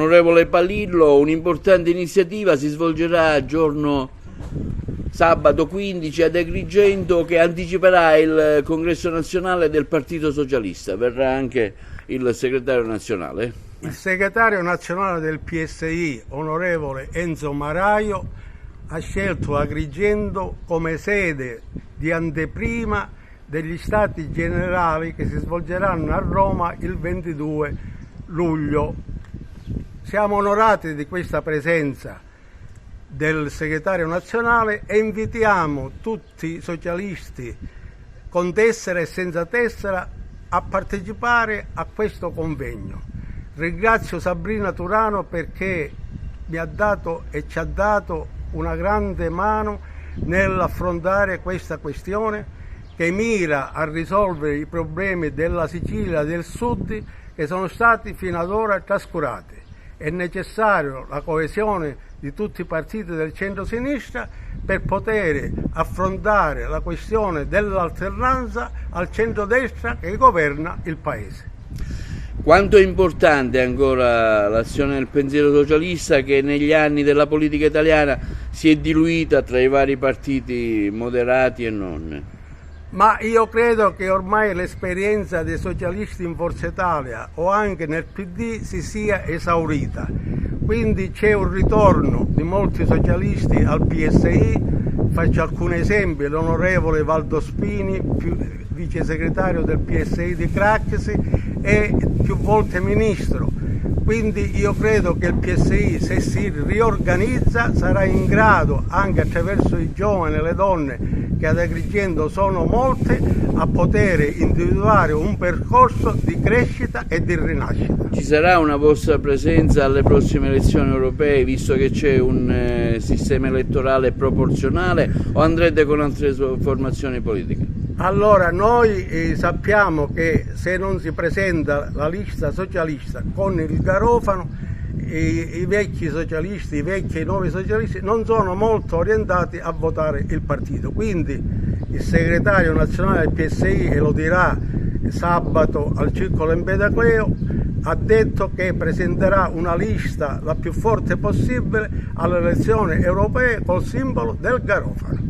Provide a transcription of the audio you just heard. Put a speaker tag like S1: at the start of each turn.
S1: Onorevole Palillo, un'importante iniziativa si svolgerà giorno sabato 15 ad Agrigento, che anticiperà il congresso nazionale del Partito Socialista. Verrà anche il segretario nazionale.
S2: Il segretario nazionale del PSI, onorevole Enzo Maraio, ha scelto Agrigento come sede di anteprima degli Stati Generali che si svolgeranno a Roma il 22 luglio. Siamo onorati di questa presenza del segretario nazionale e invitiamo tutti i socialisti con tessera e senza tessera a partecipare a questo convegno. Ringrazio Sabrina Turano perché mi ha dato e ci ha dato una grande mano nell'affrontare questa questione che mira a risolvere i problemi della Sicilia e del Sud che sono stati fino ad ora trascurati. È necessario la coesione di tutti i partiti del centro-sinistra per poter affrontare la questione dell'alternanza al centro-destra che governa il Paese.
S1: Quanto è importante ancora l'azione del pensiero socialista che negli anni della politica italiana si è diluita tra i vari partiti moderati e non?
S2: Ma io credo che ormai l'esperienza dei socialisti in Forza Italia o anche nel PD si sia esaurita. Quindi c'è un ritorno di molti socialisti al PSI, faccio alcuni esempi: l'onorevole Valdo Spini, vice segretario del PSI di Craxi e più volte ministro. Quindi io credo che il PSI, se si riorganizza, sarà in grado, anche attraverso i giovani e le donne che ad Agrigento sono molte, a poter individuare un percorso di crescita e di rinascita.
S1: Ci sarà una vostra presenza alle prossime elezioni europee, visto che c'è un sistema elettorale proporzionale, o andrete con altre formazioni politiche?
S2: Allora, noi sappiamo che se non si presenta la lista socialista con il Garofano, i vecchi socialisti, i vecchi e i nuovi socialisti non sono molto orientati a votare il partito. Quindi il segretario nazionale del PSI, e lo dirà sabato al Circolo Empedocleo, ha detto che presenterà una lista la più forte possibile alle elezioni europee col simbolo del Garofano.